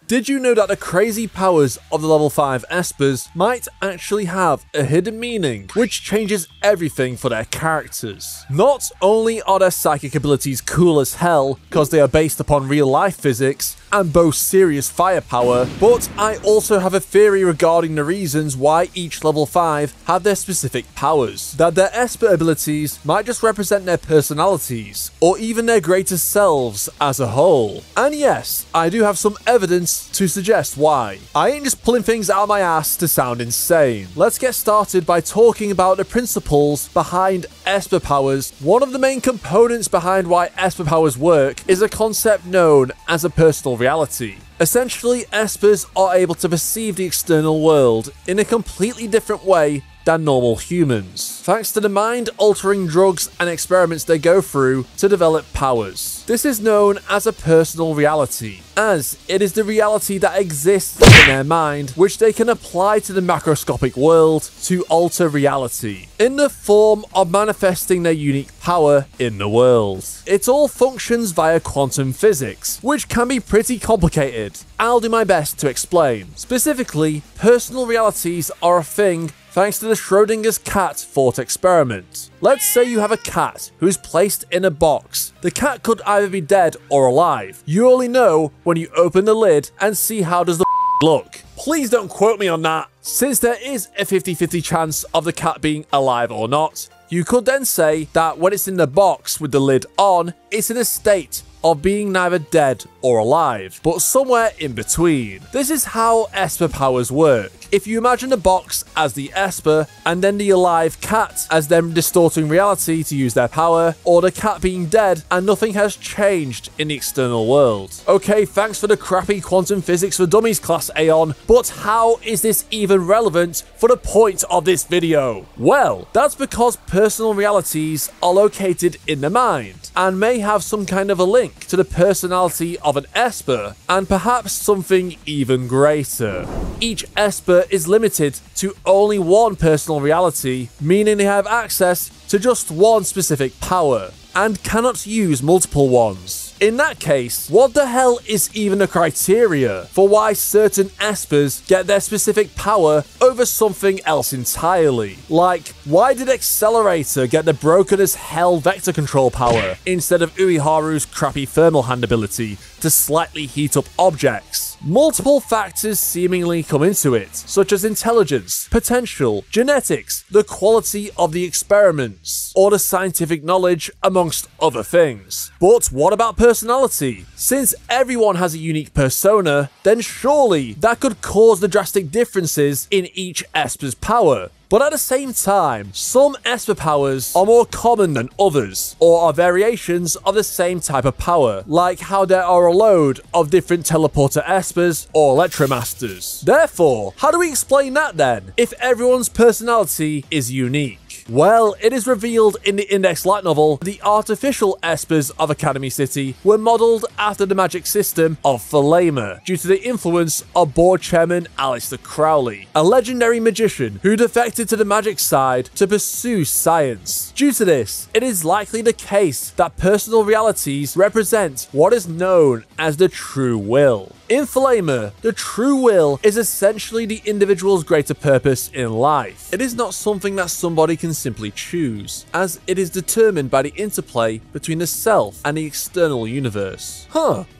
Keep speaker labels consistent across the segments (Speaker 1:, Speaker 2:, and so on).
Speaker 1: Did you know that the crazy powers of the level 5 Espers might actually have a hidden meaning, which changes everything for their characters? Not only are their psychic abilities cool as hell, because they are based upon real life physics, and boast serious firepower, but I also have a theory regarding the reasons why each level 5 have their specific powers. That their Esper abilities might just represent their personalities, or even their greater selves as a whole. And yes, I do have some evidence to suggest why. I ain't just pulling things out of my ass to sound insane. Let's get started by talking about the principles behind Esper powers. One of the main components behind why Esper powers work is a concept known as a personal reality. Essentially, Espers are able to perceive the external world in a completely different way than normal humans, thanks to the mind-altering drugs and experiments they go through to develop powers. This is known as a personal reality, as it is the reality that exists in their mind, which they can apply to the macroscopic world to alter reality, in the form of manifesting their unique power in the world. It all functions via quantum physics, which can be pretty complicated. I'll do my best to explain. Specifically, personal realities are a thing thanks to the Schrodinger's cat thought experiment. Let's say you have a cat who is placed in a box. The cat could either be dead or alive. You only know when you open the lid and see how does the look. Please don't quote me on that. Since there is a 50-50 chance of the cat being alive or not, you could then say that when it's in the box with the lid on, it's in a state of being neither dead or alive, but somewhere in between. This is how Esper powers work. If you imagine the box as the Esper, and then the alive cat as them distorting reality to use their power, or the cat being dead and nothing has changed in the external world. Okay, thanks for the crappy quantum physics for dummies class, Aeon, but how is this even relevant for the point of this video? Well, that's because personal realities are located in the mind, and may have some kind of a link to the personality of an Esper, and perhaps something even greater. Each Esper is limited to only one personal reality, meaning they have access to just one specific power, and cannot use multiple ones. In that case, what the hell is even the criteria for why certain Espers get their specific power over something else entirely? Like, why did Accelerator get the broken as hell vector control power instead of Uiharu's crappy thermal hand ability to slightly heat up objects? Multiple factors seemingly come into it, such as intelligence, potential, genetics, the quality of the experiments, or the scientific knowledge, amongst other things. But what about personality? Since everyone has a unique persona, then surely that could cause the drastic differences in each Esper's power. But at the same time, some Esper powers are more common than others, or are variations of the same type of power, like how there are a load of different teleporter Espers or Electromasters. Therefore, how do we explain that then, if everyone's personality is unique? Well, it is revealed in the Index light novel the artificial Espers of Academy City were modelled after the magic system of Thelema, due to the influence of board chairman Aleister Crowley, a legendary magician who defected to the magic side to pursue science. Due to this, it is likely the case that personal realities represent what is known as the true will. In Thelema, the true will is essentially the individual's greater purpose in life. It is not something that somebody can simply choose, as it is determined by the interplay between the self and the external universe.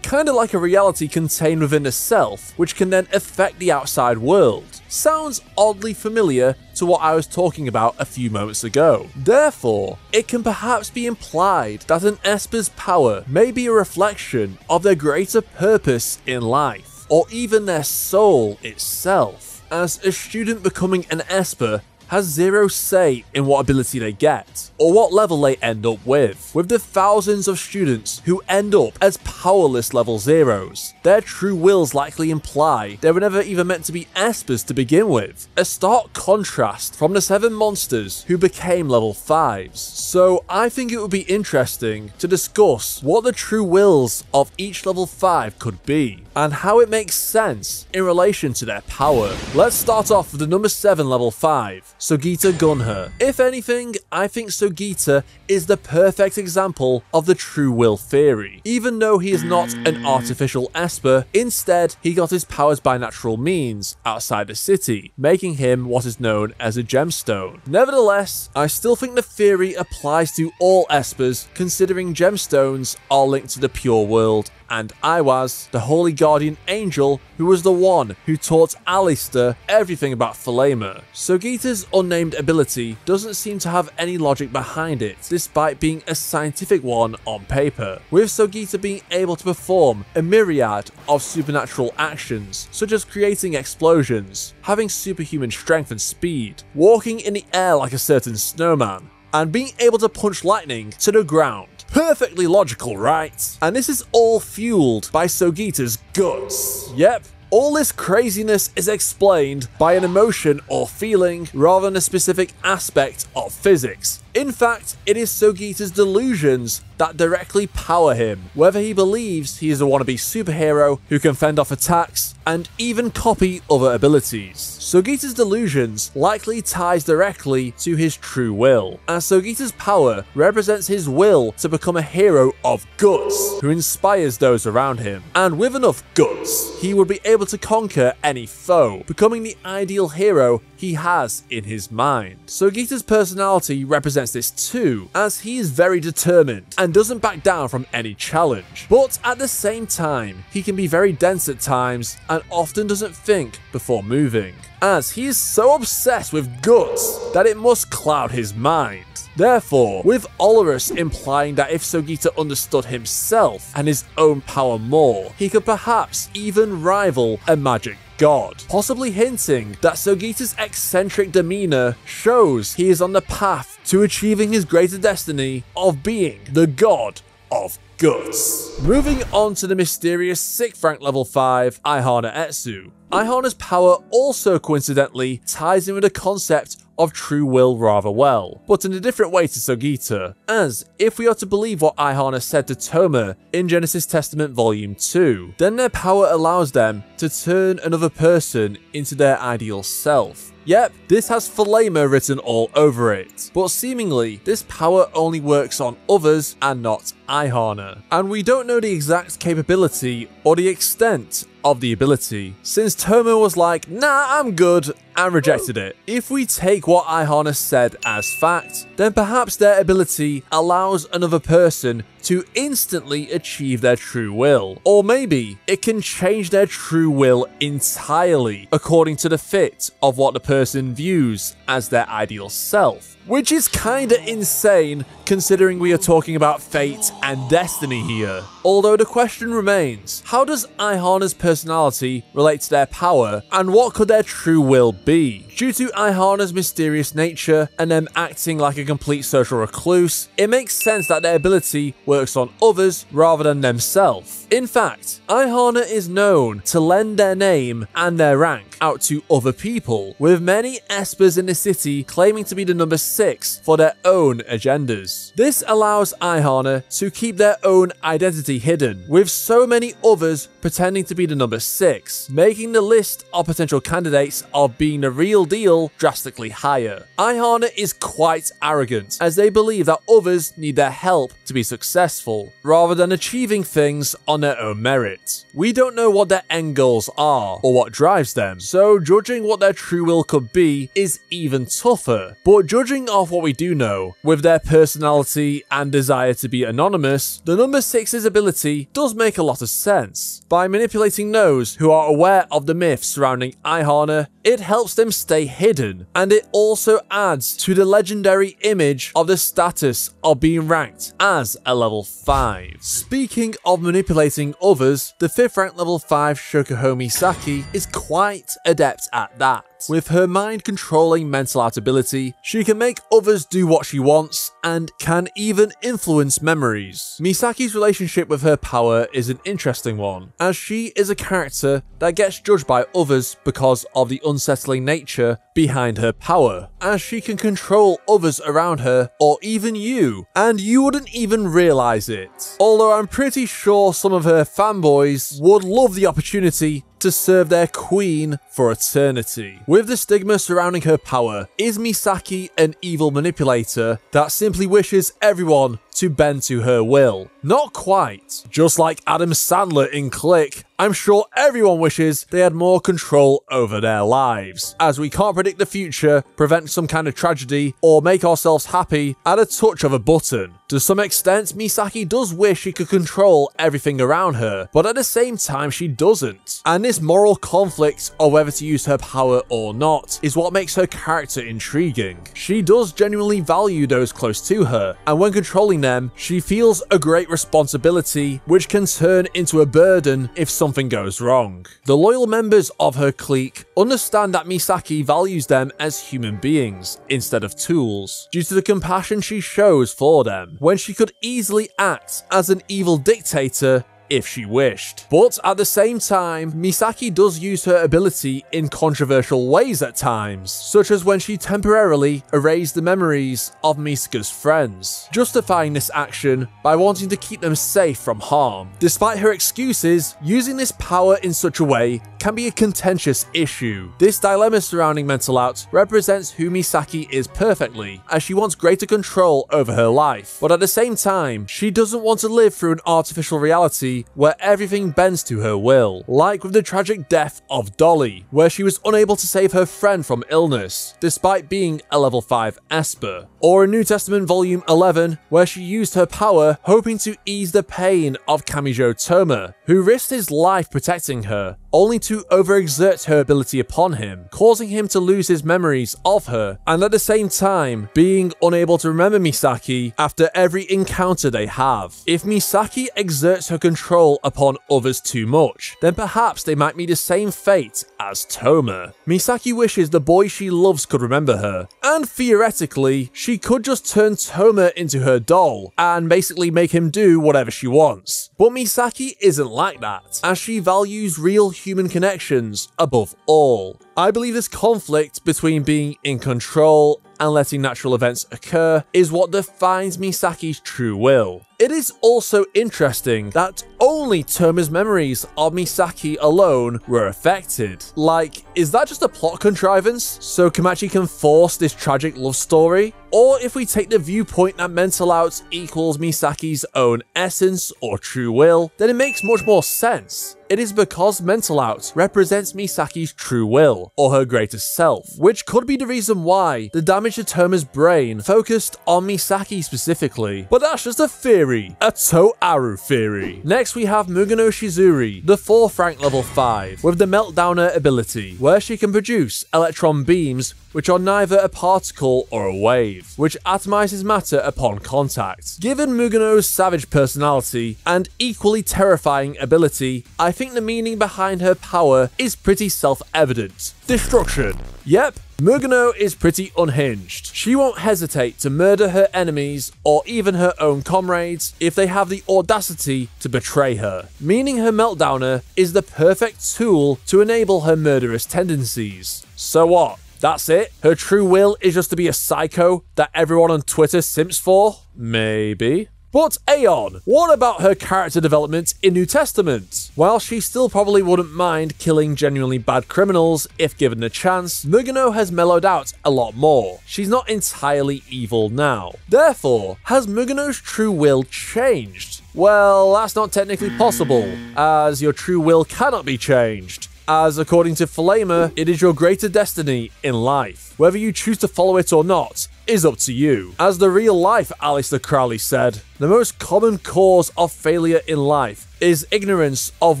Speaker 1: Kinda like a reality contained within the self, which can then affect the outside world. Sounds oddly familiar to what I was talking about a few moments ago. Therefore, it can perhaps be implied that an Esper's power may be a reflection of their greater purpose in life, or even their soul itself, as a student becoming an Esper has zero say in what ability they get, or what level they end up with. With the thousands of students who end up as powerless level zeros, their true wills likely imply they were never even meant to be Espers to begin with. A stark contrast from the 7 monsters who became level 5s. So I think it would be interesting to discuss what the true wills of each level 5 could be, and how it makes sense in relation to their power. Let's start off with the number 7 level 5. Sogiita gun her. If anything, I think Sogiita is the perfect example of the true will theory. Even though he is not an artificial Esper, instead he got his powers by natural means outside the city, making him what is known as a gemstone. Nevertheless, I still think the theory applies to all Espers, considering gemstones are linked to the pure world, and Iwaz, the holy guardian angel, who was the one who taught Alistair everything about Thelema. Sogiita's unnamed ability doesn't seem to have any logic behind it, despite being a scientific one on paper, with Sogiita being able to perform a myriad of supernatural actions, such as creating explosions, having superhuman strength and speed, walking in the air like a certain snowman, and being able to punch lightning to the ground. Perfectly logical, right? And this is all fueled by Sogiita's guts. Yep. All this craziness is explained by an emotion or feeling rather than a specific aspect of physics. In fact, it is Sogiita's delusions that directly power him, whether he believes he is a wannabe superhero who can fend off attacks and even copy other abilities. Sogiita's delusions likely ties directly to his true will, as Sogiita's power represents his will to become a hero of guts who inspires those around him. And with enough guts, he would be able to conquer any foe, becoming the ideal hero he has in his mind. Sogiita's personality represents this too, as he is very determined and doesn't back down from any challenge. But at the same time, he can be very dense at times and often doesn't think before moving, as he is so obsessed with guts that it must cloud his mind. Therefore, with Olorus implying that if Sogiita understood himself and his own power more, he could perhaps even rival a magic god, possibly hinting that Sogiita's eccentric demeanor shows he is on the path to achieving his greater destiny of being the god of guts. Moving on to the mysterious 6th rank level 5, Aihana Etsu. Aihana's power also coincidentally ties in with the concept of true will rather well, but in a different way to Sogiita, as if we are to believe what Aihana said to Toma in Genesis Testament Volume 2, then their power allows them to turn another person into their ideal self. Yep, this has Thelema written all over it, but seemingly this power only works on others and not Aihana, and we don't know the exact capability or the extent of the ability, since Toma was like, nah, I'm good, and rejected it. If we take what Aihana said as fact, then perhaps their ability allows another person to instantly achieve their true will, or maybe it can change their true will entirely according to the fit of what the person views as their ideal self, which is kinda insane considering we are talking about fate and destiny here. Although the question remains, how does Aihana's personality relate to their power, and what could their true will be? Due to Aihana's mysterious nature and them acting like a complete social recluse, it makes sense that their ability works on others rather than themselves. In fact, Aihana is known to lend their name and their rank out to other people, with many Espers in the city claiming to be the number 6 for their own agendas. This allows Aihana to keep their own identity hidden, with so many others pretending to be the number 6, making the list of potential candidates of being the real deal drastically higher. Aihana is quite arrogant, as they believe that others need their help to be successful, rather than achieving things on their own merit. We don't know what their end goals are, or what drives them, so judging what their true will could be is even tougher. But judging off what we do know, with their personality and desire to be anonymous, the number 6's ability does make a lot of sense. By manipulating those who are aware of the myth surrounding Aihana, it helps them stay hidden, and it also adds to the legendary image of the status of being ranked as a level 5. Speaking of manipulating others, the 5th rank level 5 Shokuho Misaki is quite adept at that. With her mind-controlling mental art ability, she can make others do what she wants and can even influence memories. Misaki's relationship with her power is an interesting one, as she is a character that gets judged by others because of the unsettling nature behind her power, as she can control others around her or even you, and you wouldn't even realize it. Although I'm pretty sure some of her fanboys would love the opportunity to serve their queen for eternity. With the stigma surrounding her power, is Misaki an evil manipulator that simply wishes everyone to bend to her will? Not quite. Just like Adam Sandler in Click, I'm sure everyone wishes they had more control over their lives, as we can't predict the future, prevent some kind of tragedy, or make ourselves happy at a touch of a button. To some extent, Misaki does wish she could control everything around her, but at the same time she doesn't. And this moral conflict of whether to use her power or not is what makes her character intriguing. She does genuinely value those close to her, and when controlling them, she feels a great responsibility, which can turn into a burden if something goes wrong. The loyal members of her clique understand that Misaki values them as human beings instead of tools, due to the compassion she shows for them, when she could easily act as an evil dictator if she wished. But at the same time, Misaki does use her ability in controversial ways at times, such as when she temporarily erased the memories of Misaka's friends, justifying this action by wanting to keep them safe from harm. Despite her excuses, using this power in such a way can be a contentious issue. This dilemma surrounding mental out represents who Misaki is perfectly, as she wants greater control over her life, but at the same time, she doesn't want to live through an artificial reality where everything bends to her will, like with the tragic death of Dolly, where she was unable to save her friend from illness, despite being a level 5 Esper, or in New Testament Volume 11, where she used her power hoping to ease the pain of Kamijo Toma, who risked his life protecting her, only to overexert her ability upon him, causing him to lose his memories of her, and at the same time, being unable to remember Misaki after every encounter they have. If Misaki exerts her control upon others too much, then perhaps they might meet the same fate as Toma. Misaki wishes the boy she loves could remember her, and theoretically, she could just turn Toma into her doll, and basically make him do whatever she wants. But Misaki isn't like that, as she values real human connections above all. I believe this conflict between being in control and letting natural events occur is what defines Misaki's true will. It is also interesting that only Toma's memories of Misaki alone were affected. Like, is that just a plot contrivance so Kamachi can force this tragic love story? Or if we take the viewpoint that mental out equals Misaki's own essence or true will, then it makes much more sense. It is because mental out represents Misaki's true will, or her greatest self, which could be the reason why the damage to Toma's brain focused on Misaki specifically. But that's just a theory, a Toaru theory. Next we have Mugano Shizuri, the 4th rank level 5, with the Meltdowner ability, where she can produce electron beams which are neither a particle or a wave, which atomizes matter upon contact. Given Mugano's savage personality and equally terrifying ability, I think the meaning behind her power is pretty self-evident. Destruction. Yep, Mugano is pretty unhinged. She won't hesitate to murder her enemies or even her own comrades if they have the audacity to betray her, meaning her Meltdowner is the perfect tool to enable her murderous tendencies. So what? That's it? Her true will is just to be a psycho that everyone on Twitter simps for? Maybe. But Aeon, what about her character development in New Testament? While she still probably wouldn't mind killing genuinely bad criminals if given the chance, Mugano has mellowed out a lot more. She's not entirely evil now. Therefore, has Mugano's true will changed? Well, that's not technically possible, as your true will cannot be changed, as according to Philema, it is your greater destiny in life. Whether you choose to follow it or not is up to you. As the real-life Aleister Crowley said, the most common cause of failure in life is ignorance of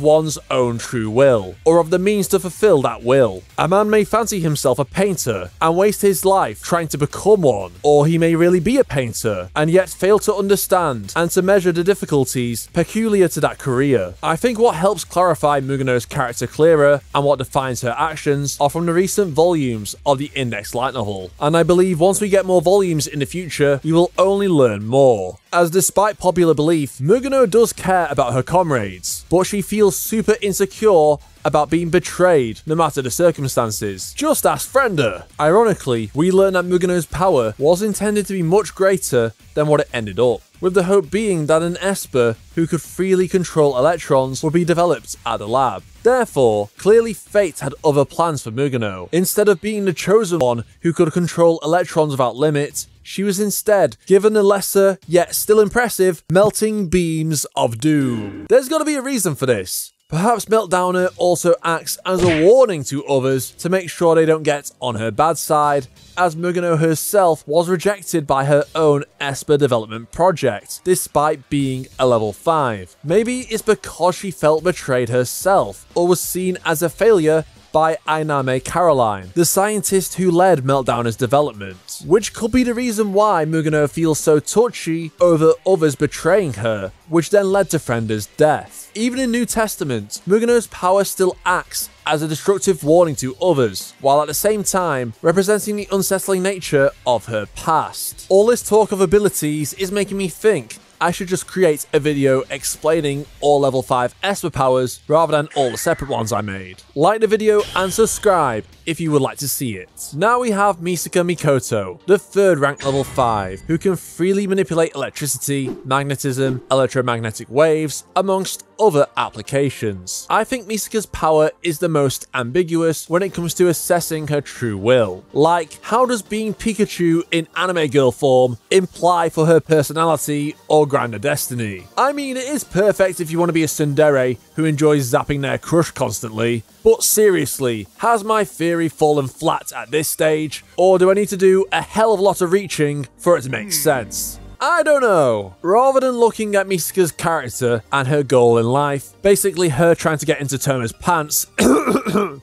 Speaker 1: one's own true will, or of the means to fulfill that will. A man may fancy himself a painter and waste his life trying to become one, or he may really be a painter and yet fail to understand and to measure the difficulties peculiar to that career. I think what helps clarify Mugano's character clearer and what defines her actions are from the recent volumes of the Index light novel, and I believe once we get more volumes in the future, we will only learn more. as despite popular belief, Mugano does care about her comrades, but she feels super insecure about being betrayed no matter the circumstances. Just ask Frenda. Ironically, we learn that Mugano's power was intended to be much greater than what it ended up, with the hope being that an Esper who could freely control electrons would be developed at the lab. Therefore, clearly fate had other plans for Mugano. Instead of being the chosen one who could control electrons without limit, she was instead given the lesser, yet still impressive, melting beams of doom. There's gotta be a reason for this. Perhaps Meltdowner also acts as a warning to others to make sure they don't get on her bad side, as Mugano herself was rejected by her own Esper development project, despite being a level 5. Maybe it's because she felt betrayed herself, or was seen as a failure by Ainame Caroline, the scientist who led Meltdowner's development, which could be the reason why Mugano feels so touchy over others betraying her, which then led to Frenda's death. Even in New Testament, Mugano's power still acts as a destructive warning to others, while at the same time representing the unsettling nature of her past. All this talk of abilities is making me think I should just create a video explaining all level 5 Esper powers rather than all the separate ones I made. Like the video and subscribe if you would like to see it. Now we have Misaka Mikoto, the 3rd rank level 5, who can freely manipulate electricity, magnetism, electromagnetic waves, amongst other applications. I think Misaka's power is the most ambiguous when it comes to assessing her true will. Like, how does being Pikachu in anime girl form imply for her personality or grander destiny? I mean, it is perfect if you want to be a tsundere who enjoys zapping their crush constantly, but seriously, has my theory fallen flat at this stage, or do I need to do a hell of a lot of reaching for it to make sense? I don't know. Rather than looking at Misaka's character and her goal in life, basically her trying to get into Toma's pants,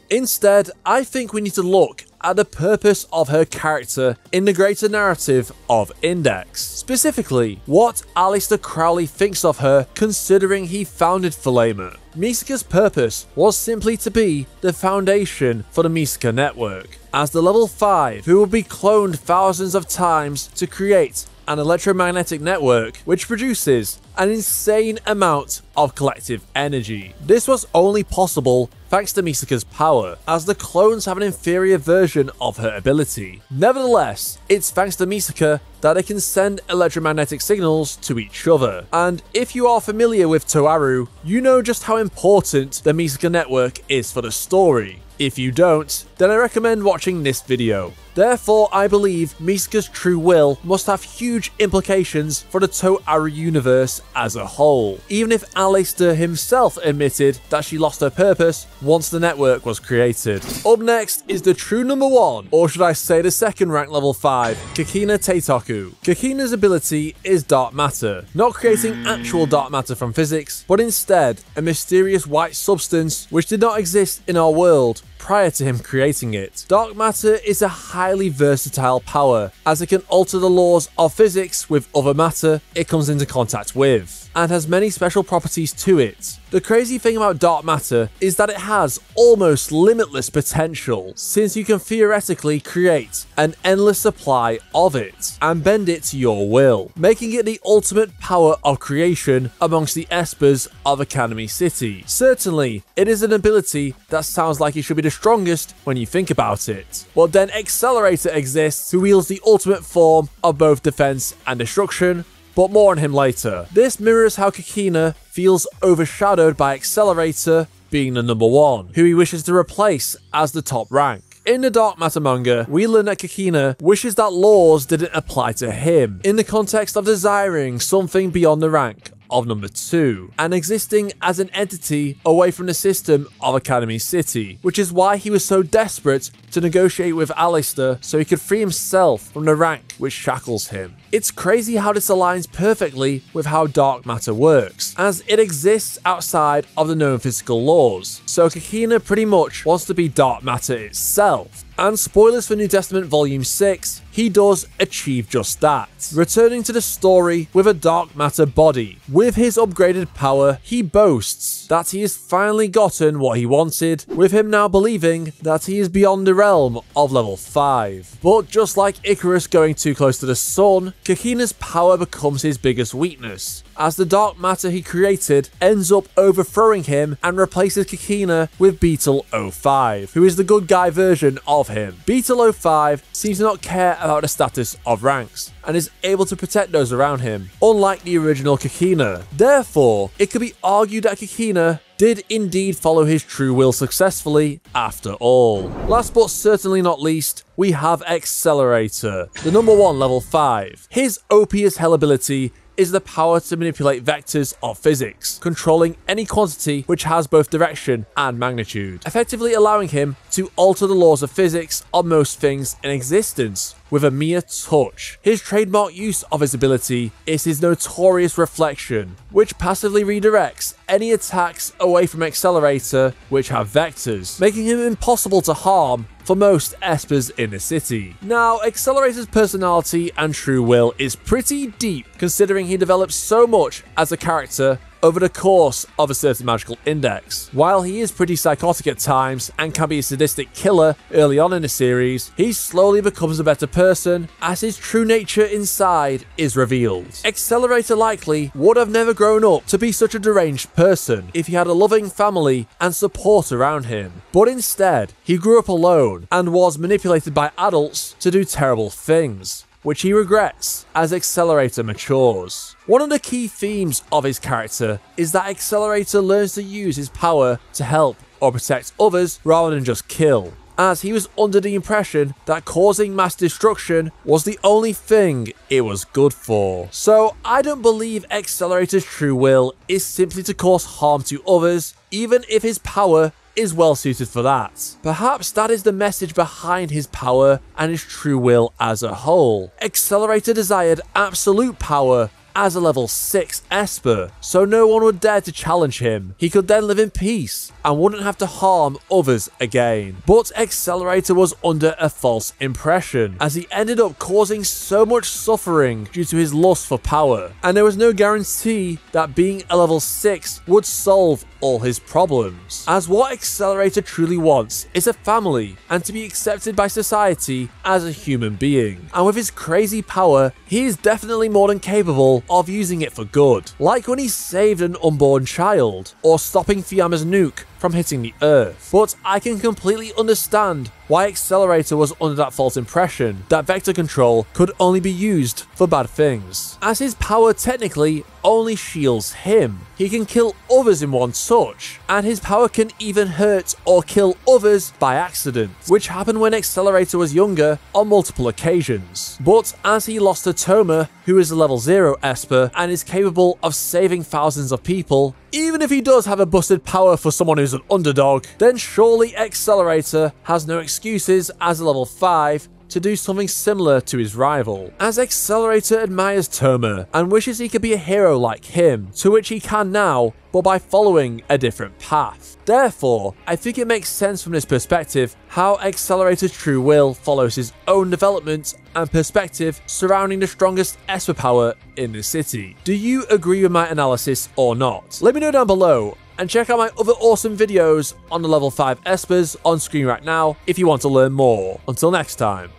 Speaker 1: instead, I think we need to look at the purpose of her character in the greater narrative of Index. Specifically, what Aleister Crowley thinks of her considering he founded Thelema. Misaka's purpose was simply to be the foundation for the Misaka network, as the level 5 who will be cloned thousands of times to create an electromagnetic network which produces an insane amount of collective energy. This was only possible thanks to Misaka's power, as the clones have an inferior version of her ability. Nevertheless, it's thanks to Misaka that they can send electromagnetic signals to each other. And if you are familiar with Toaru, you know just how important the Misaka network is for the story. If you don't, then I recommend watching this video. Therefore, I believe Misaka's true will must have huge implications for the Toaru universe as a whole, even if Aleister himself admitted that she lost her purpose once the network was created. Up next is the true number 1, or should I say the 2nd rank level 5, Kakina Teitoku. Kakina's ability is dark matter, not creating actual dark matter from physics, but instead a mysterious white substance which did not exist in our world prior to him creating it. Dark matter is a highly versatile power, as it can alter the laws of physics with other matter it comes into contact with, and has many special properties to it. The crazy thing about dark matter is that it has almost limitless potential, since you can theoretically create an endless supply of it and bend it to your will, making it the ultimate power of creation amongst the Espers of Academy City. Certainly, it is an ability that sounds like it should be the strongest when you think about it. But then Accelerator exists, who wields the ultimate form of both defense and destruction, but more on him later. This mirrors how Kakina feels overshadowed by Accelerator being the number 1, who he wishes to replace as the top rank. In the Dark Matter manga, we learn that Kakina wishes that laws didn't apply to him, in the context of desiring something beyond the rank of number 2, and existing as an entity away from the system of Academy City, which is why he was so desperate to negotiate with Aleister so he could free himself from the rank which shackles him. It's crazy how this aligns perfectly with how dark matter works, as it exists outside of the known physical laws, so Kakina pretty much wants to be dark matter itself. And spoilers for New Testament Volume 6, he does achieve just that, returning to the story with a dark matter body. With his upgraded power, he boasts that he has finally gotten what he wanted, with him now believing that he is beyond the realm of level 5. But just like Icarus going too close to the sun, Kakina's power becomes his biggest weakness, as the dark matter he created ends up overthrowing him and replaces Kakina with Beetle 05, who is the good guy version of him. Beetle 05 seems to not care about the status of ranks, and is able to protect those around him, unlike the original Kakina. Therefore, it could be argued that Kakina did indeed follow his true will successfully after all. Last but certainly not least, we have Accelerator, the number 1 level 5. His OP as hell ability is the power to manipulate vectors of physics, controlling any quantity which has both direction and magnitude, effectively allowing him to alter the laws of physics on most things in existence with a mere touch. His trademark use of his ability is his notorious reflection, which passively redirects any attacks away from Accelerator which have vectors, making him impossible to harm for most Espers in the city. Now, Accelerator's personality and true will is pretty deep, considering he develops so much as a character over the course of a certain magical index. While he is pretty psychotic at times and can be a sadistic killer early on in the series, he slowly becomes a better person as his true nature inside is revealed. Accelerator likely would have never grown up to be such a deranged person if he had a loving family and support around him, but instead he grew up alone and was manipulated by adults to do terrible things, which he regrets as Accelerator matures. One of the key themes of his character is that Accelerator learns to use his power to help or protect others rather than just kill, as he was under the impression that causing mass destruction was the only thing it was good for. So I don't believe Accelerator's true will is simply to cause harm to others, even if his power is well suited for that. Perhaps that is the message behind his power and his true will as a whole. Accelerator desired absolute power as a level 6 Esper, so no one would dare to challenge him. He could then live in peace and wouldn't have to harm others again. But Accelerator was under a false impression, as he ended up causing so much suffering due to his lust for power, and there was no guarantee that being a level 6 would solve all his problems, as what Accelerator truly wants is a family and to be accepted by society as a human being. And with his crazy power, he is definitely more than capable of using it for good, like when he saved an unborn child or stopping Fuyama's nuke from hitting the earth. But I can completely understand why Accelerator was under that false impression that vector control could only be used for bad things, as his power technically only shields him. He can kill others in one touch, and his power can even hurt or kill others by accident, which happened when Accelerator was younger on multiple occasions. But as he lost to Toma, who is a level 0 Esper and is capable of saving thousands of people, even if he does have a busted power for someone who's an underdog, then surely Accelerator has no excuses as a level 5 to do something similar to his rival, as Accelerator admires Toma and wishes he could be a hero like him, to which he can now, but by following a different path. Therefore, I think it makes sense from this perspective how Accelerator's true will follows his own development and perspective surrounding the strongest Esper power in the city. Do you agree with my analysis or not? Let me know down below, and check out my other awesome videos on the level 5 Espers on screen right now if you want to learn more. Until next time.